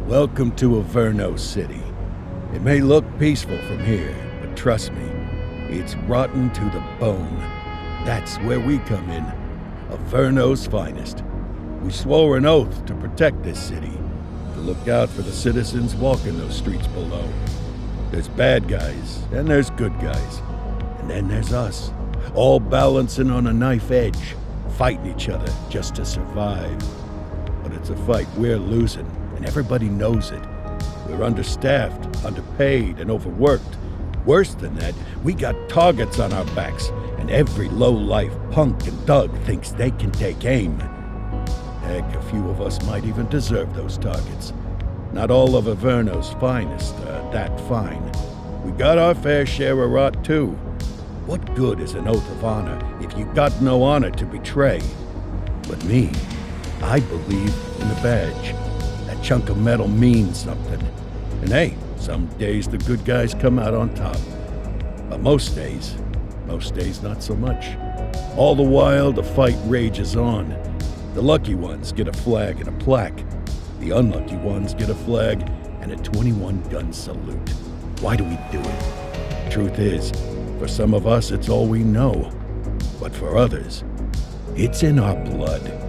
Welcome to Averno City. It may look peaceful from here, but trust me, it's rotten to the bone. That's where we come in. Averno's finest. We swore an oath to protect this city, to look out for the citizens walking those streets below. There's bad guys, and there's good guys. And then there's us, all balancing on a knife edge, fighting each other just to survive. But it's a fight we're losing, and everybody knows it. We're understaffed, underpaid, and overworked. Worse than that, we got targets on our backs, and every low-life punk and thug thinks they can take aim. Heck, a few of us might even deserve those targets. Not all of Averno's finest are that fine. We got our fair share of rot, too. What good is an oath of honor if you got no honor to betray? But me, I believe in the badge. That chunk of metal means something. And hey, some days the good guys come out on top. But most days not so much. All the while, the fight rages on. The lucky ones get a flag and a plaque. The unlucky ones get a flag and a 21-gun salute. Why do we do it? Truth is, for some of us, it's all we know. But for others, it's in our blood.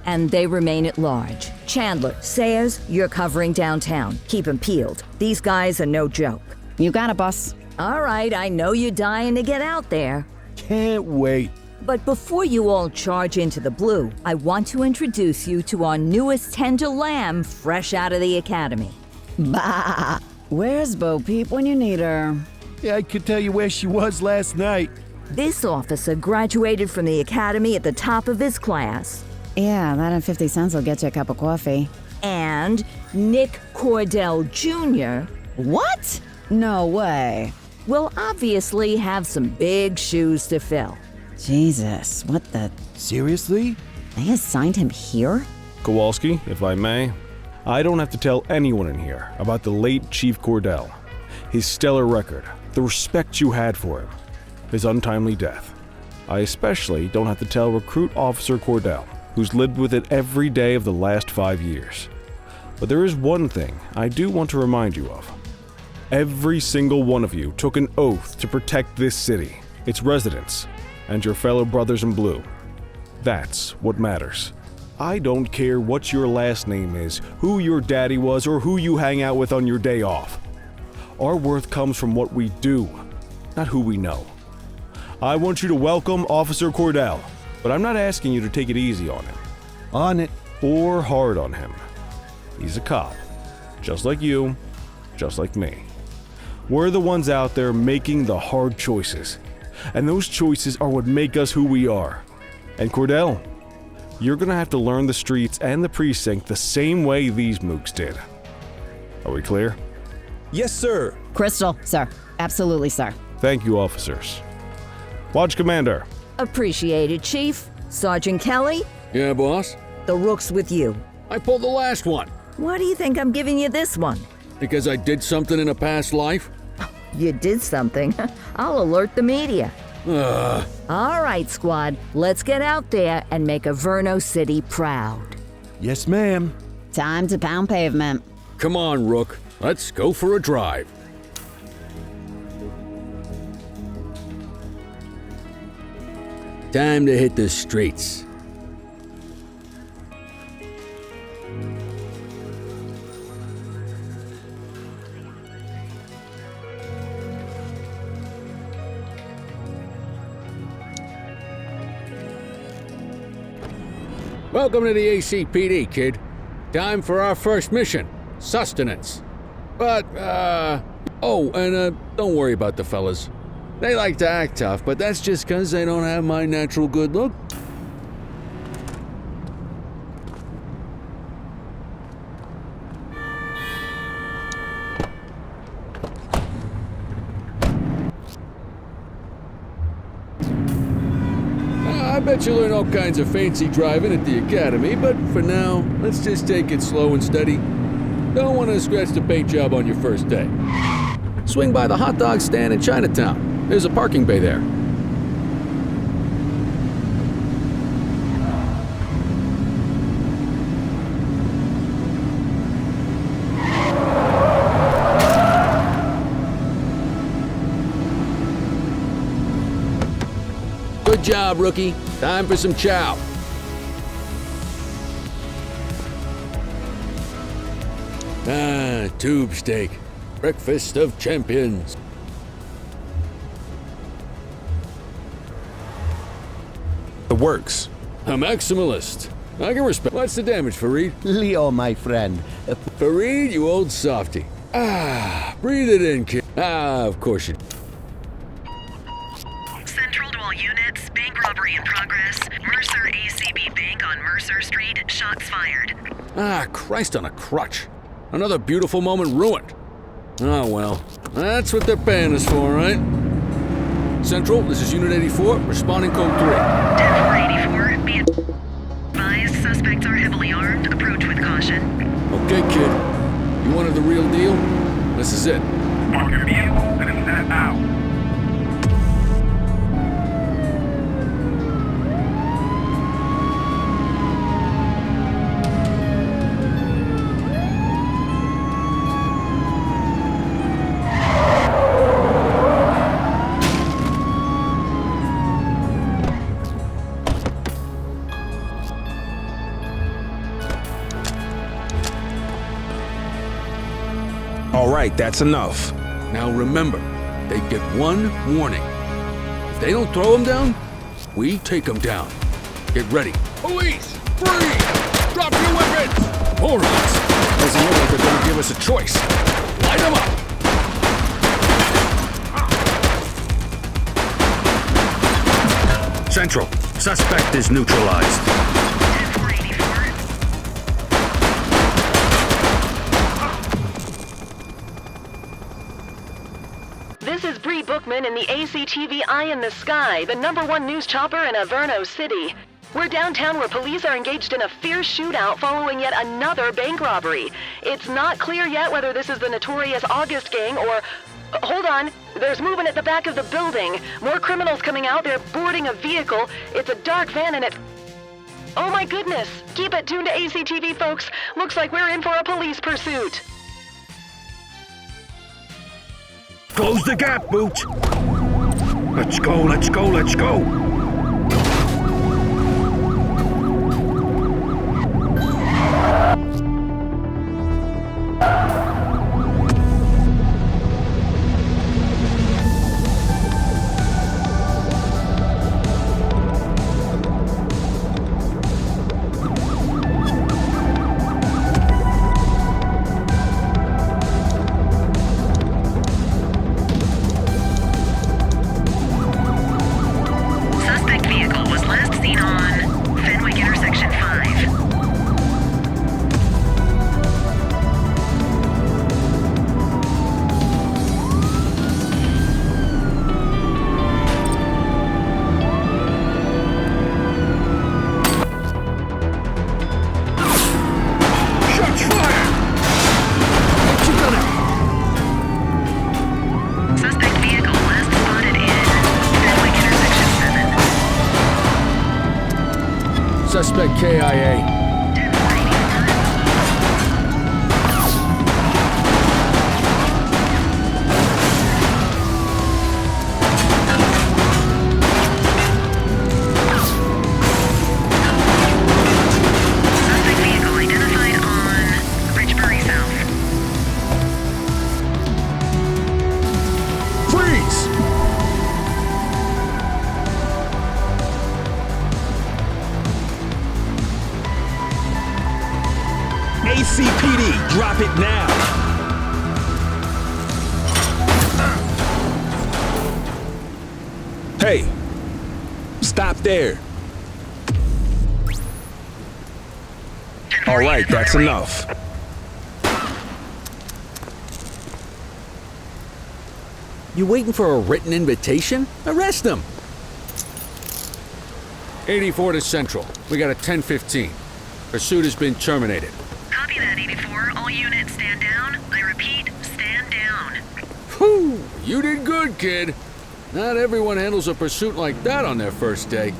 And they remain at large. Chandler, Sayers, you're covering downtown. Keep 'em peeled. These guys are no joke. You got it, boss. All right, I know you're dying to get out there. Can't wait. But before you all charge into the blue, I want to introduce you to our newest tender lamb fresh out of the academy. Bah! Where's Bo Peep when you need her? Yeah, I could tell you where she was last night. This officer graduated from the academy at the top of his class. Yeah, that and 50 cents will get you a cup of coffee. And Nick Cordell Jr. What? No way. will obviously have some big shoes to fill. Jesus, what the... Seriously? They assigned him here? Kowalski, if I may, I don't have to tell anyone in here about the late Chief Cordell, his stellar record, the respect you had for him, his untimely death. I especially don't have to tell Recruit Officer Cordell, who's lived with it every day of the last 5 years. But there is one thing I do want to remind you of. Every single one of you took an oath to protect this city, its residents, and your fellow brothers in blue. That's what matters. I don't care what your last name is, who your daddy was, or who you hang out with on your day off. Our worth comes from what we do, not who we know. I want you to welcome Officer Cordell, but I'm not asking you to take it easy on him. On it. Or hard on him. He's a cop, just like you, just like me. We're the ones out there making the hard choices, and those choices are what make us who we are. And Cordell, you're gonna have to learn the streets and the precinct the same way these mooks did. Are we clear? Yes, sir. Crystal, sir. Absolutely, sir. Thank you, officers. Watch Commander. Appreciated, Chief. Sergeant Kelly, Yeah, boss? the rook's with you. I pulled the last one. Why do you think I'm giving you this one? Because I did something in a past life? You did something. I'll alert the media. Ugh. All right, squad. Let's get out there and make Averno City proud. Yes, ma'am. Time to pound pavement. Come on, Rook. Let's go for a drive. Time to hit the streets. Welcome to the ACPD, kid. Time for our first mission, sustenance. But, don't worry about the fellas. They like to act tough, but that's just 'cause they don't have my natural good look. I bet you learn all kinds of fancy driving at the academy, but for now, let's just take it slow and steady. Don't want to scratch the paint job on your first day. Swing by the hot dog stand in Chinatown. There's a parking bay there. Good job, rookie. Time for some chow. Ah, tube steak. Breakfast of champions. The works. A maximalist. I can respect. What's the damage, Fareed? Leo, my friend. Fareed, you old softy. Ah, breathe it in, kid. Ah, of course you. Central to all units, bank robbery in progress. Mercer ACB Bank on Mercer Street, shots fired. Ah, Christ on a crutch. Another beautiful moment ruined. Oh well, that's what they're paying us for, right? Central, this is Unit 84, responding code 3. 10-484, be advised, suspects are heavily armed, approach with caution. Okay, kid. You wanted the real deal? This is it. Park your vehicle and set out. All right, that's enough. Now remember, they get one warning. If they don't throw them down, we take them down. Get ready. Police! Freeze! Drop your weapons! Morons! Doesn't look like they're gonna give us a choice. Light them up! Central, suspect is neutralized. 10-484. This is Bree Bookman in the ACTV Eye in the Sky, the #1 news chopper in Averno City. We're downtown where police are engaged in a fierce shootout following yet another bank robbery. It's not clear yet whether this is the notorious August gang or... Hold on. There's movement at the back of the building. More criminals coming out. They're boarding a vehicle. It's a dark van and it... Oh my goodness. Keep it tuned to ACTV, folks. Looks like we're in for a police pursuit. Close the gap, Boots. Let's go, let's go, let's go. Suspect vehicle was last seen on Fenwick Intersection 5. Shots fired! What you gonna... Suspect vehicle last spotted in Fenwick Intersection 7. Suspect KIA. 10-484. Suspect vehicle identified on Richbury South. Freeze! ACPD, drop it now. Hey, stop there. All right, that's enough. You waiting for a written invitation? Arrest them! 84 to Central. We got a 10-15. Pursuit has been terminated. Copy that, 84. All units stand down. I repeat, stand down. Whew, you did good, kid. Not everyone handles a pursuit like that on their first day.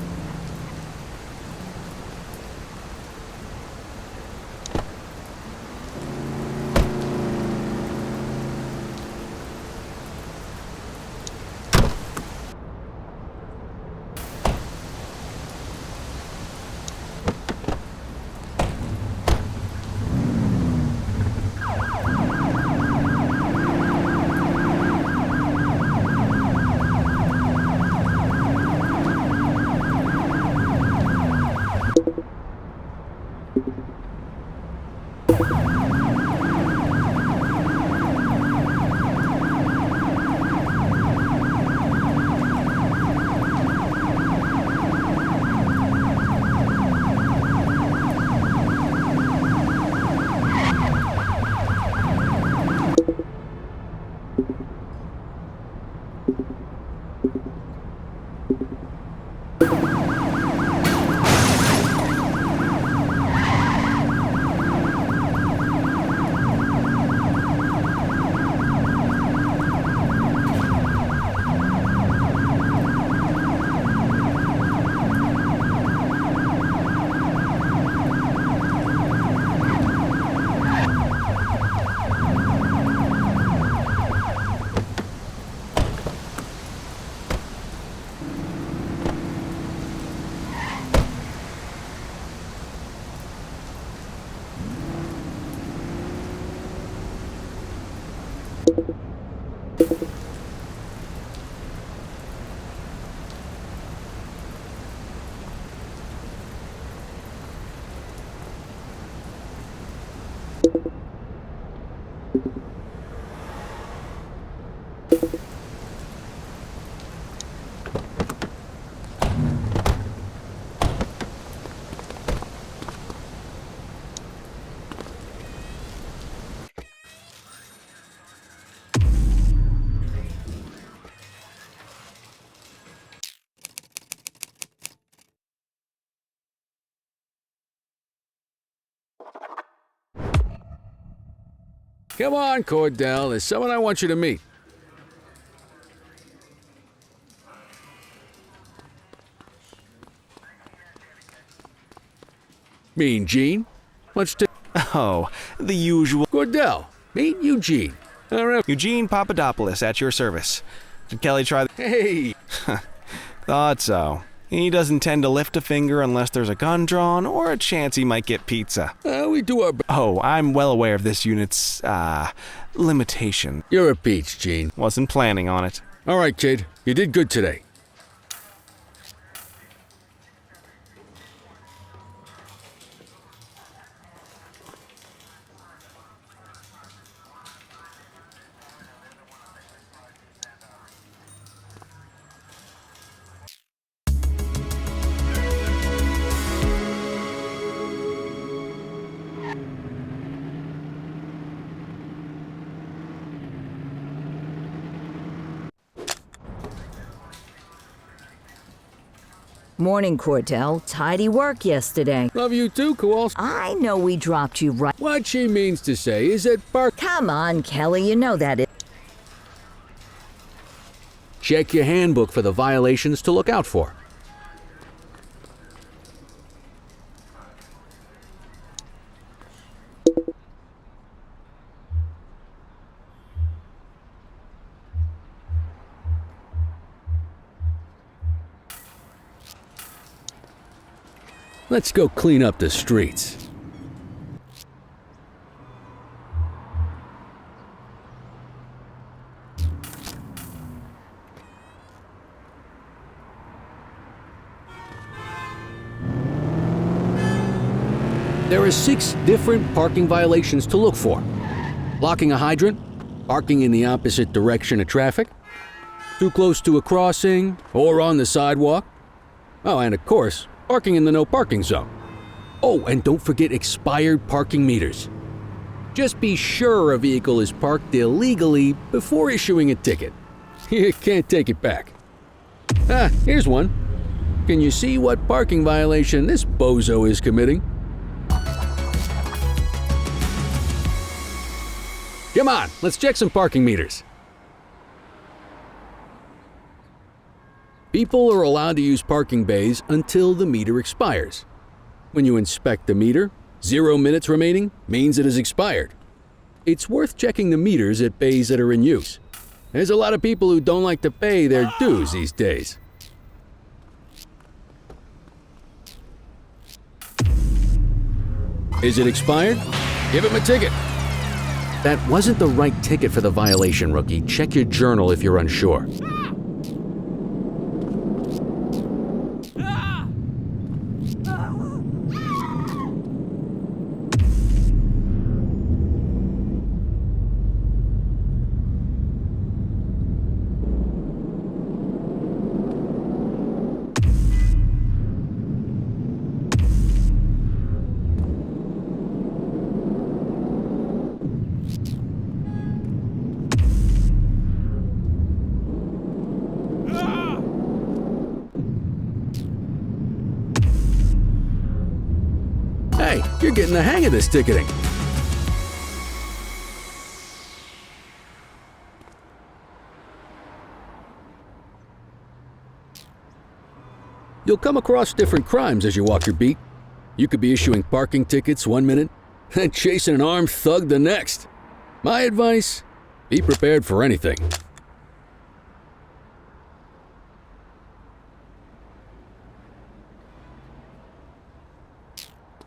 Come on, Cordell. There's someone I want you to meet. Mean Gene? Let's take... Oh, the usual. Cordell, meet Eugene. All right. Eugene Papadopoulos at your service. Did Kelly try the... Hey! Thought so. He doesn't tend to lift a finger unless there's a gun drawn or a chance he might get pizza. We do our... Oh, I'm well aware of this unit's, limitation. You're a peach, Gene. Wasn't planning on it. All right, kid. You did good today. Morning, Cordell. Tidy work yesterday. Love you too, Kowalski. I know we dropped you right. What she means to say is that Park... Come on, Kelly, you know that. Check your handbook for the violations to look out for. Let's go clean up the streets. There are 6 different parking violations to look for. Blocking a hydrant, parking in the opposite direction of traffic, too close to a crossing or on the sidewalk. Oh, and of course, parking in the no parking zone. Oh, and don't forget expired parking meters. Just be sure a vehicle is parked illegally before issuing a ticket. You can't take it back. Ah, here's one. Can you see what parking violation this bozo is committing? Come on, let's check some parking meters. People are allowed to use parking bays until the meter expires. When you inspect the meter, 0 minutes remaining means it has expired. It's worth checking the meters at bays that are in use. There's a lot of people who don't like to pay their dues these days. Is it expired? Give him a ticket. That wasn't the right ticket for the violation, rookie. Check your journal if you're unsure. Hey, you're getting the hang of this ticketing. You'll come across different crimes as you walk your beat. You could be issuing parking tickets 1 minute and chasing an armed thug the next. My advice, be prepared for anything.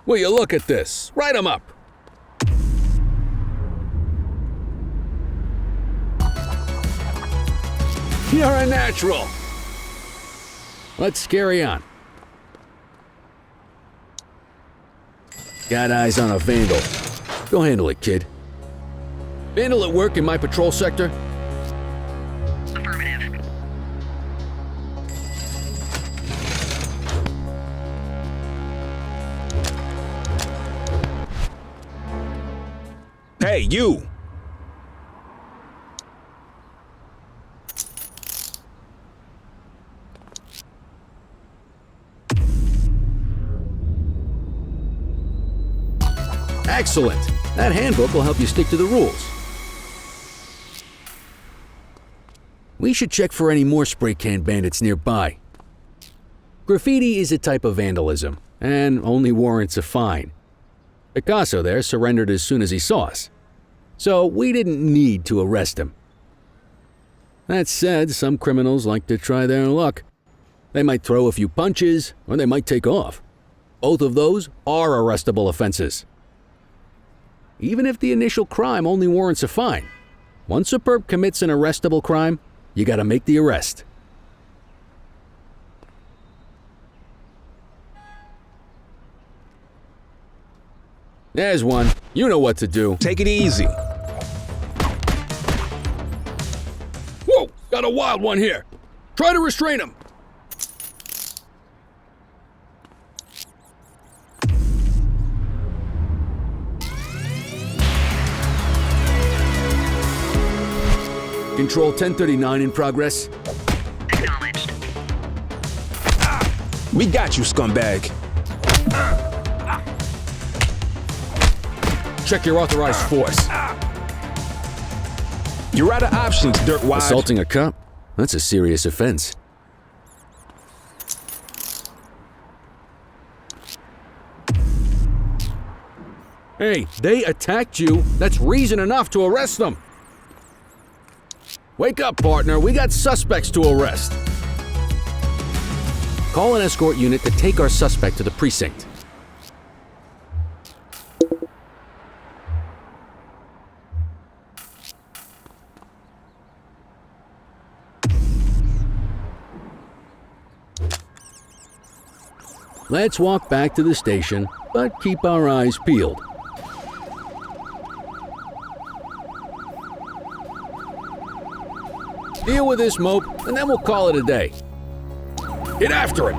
Will you look at this? Write 'em up. You're a natural. Let's carry on. Got eyes on a vandal. Go handle it, kid. Vandal at work in my patrol sector? Affirmative. Hey, you! Excellent. That handbook will help you stick to the rules. We should check for any more spray can bandits nearby. Graffiti is a type of vandalism, and only warrants a fine. Picasso there surrendered as soon as he saw us, so we didn't need to arrest him. That said, some criminals like to try their luck. They might throw a few punches, or they might take off. Both of those are arrestable offenses. Even if the initial crime only warrants a fine, once a perp commits an arrestable crime, you gotta make the arrest. There's one. You know what to do. Take it easy. Whoa! Got a wild one here. Try to restrain him. Control 1039 in progress. Acknowledged. We got you, scumbag. Check your authorized force. You're out of options, dirtwad. Assaulting a cop? That's a serious offense. Hey, they attacked you. That's reason enough to arrest them. Wake up, partner. We got suspects to arrest. Call an escort unit to take our suspect to the precinct. Let's walk back to the station, but keep our eyes peeled. Deal with this mope, and then we'll call it a day. Get after it!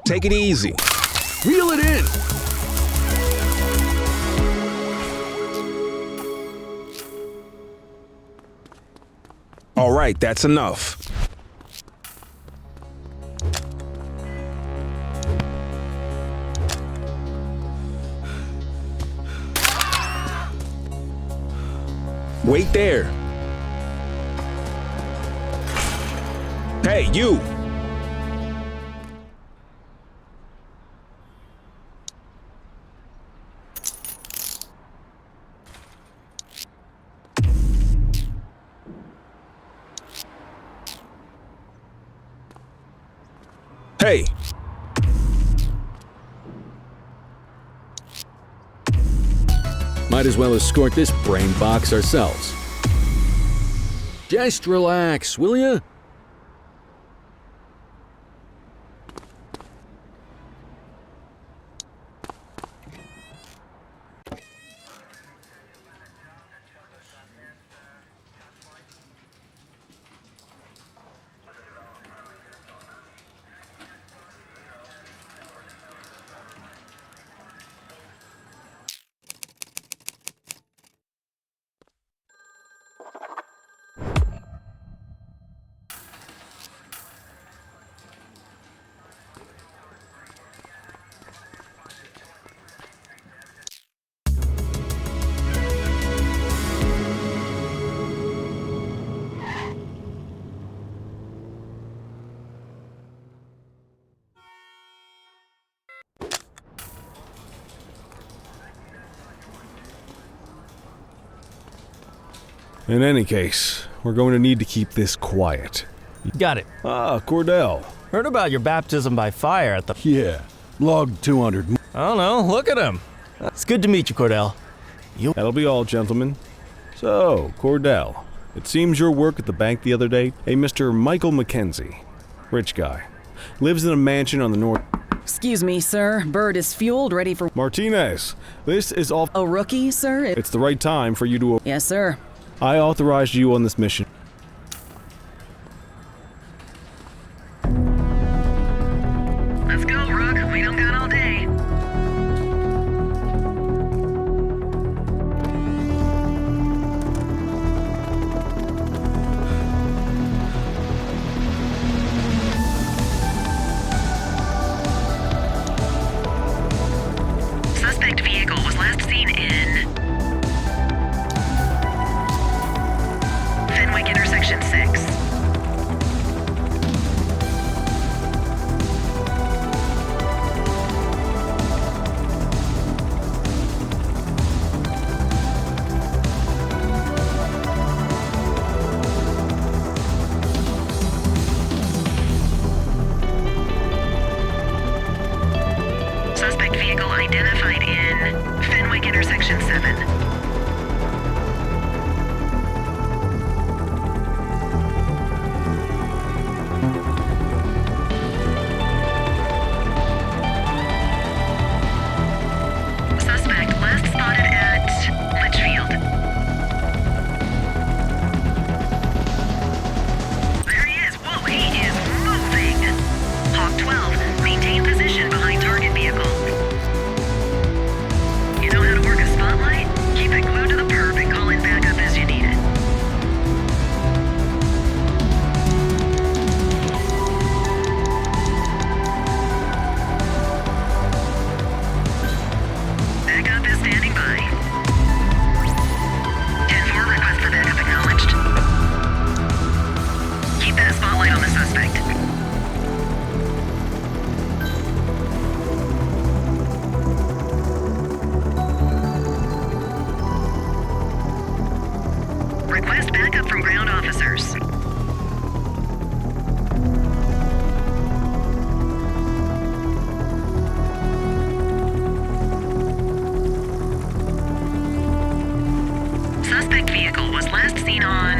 Take it easy. Reel it in! All right, that's enough. Wait there. Hey, you! Hey! Might as well escort this brain box ourselves. Just relax, will ya? In any case, we're going to need to keep this quiet. Got it. Ah, Cordell. Heard about your baptism by fire at the... Yeah, log 200. I don't know, look at him. It's good to meet you, Cordell. That'll be all, gentlemen. So, Cordell, it seems your work at the bank the other day, a Mr. Michael Mackenzie, rich guy, lives in a mansion on the north... Excuse me, sir. Bird is fueled, ready for... Martinez, this is all... A rookie, sir? It's the right time for you to... Yes, sir. I authorized you on this mission. Let's go, Rook. We don't got all day. Suspect vehicle was last seen in Fenwick intersection 6. Suspect vehicle identified in Fenwick intersection 7. Suspect last spotted at Litchfield. There he is. Whoa, he is moving. Hawk 12, maintain position behind target vehicle. You know how to work a spotlight? Keep it glued to the perp and call in backup as you need it. Backup is standing by. 10-4, request for backup acknowledged. Keep that spotlight on the suspect. Request backup from ground officers. Suspect vehicle was last seen on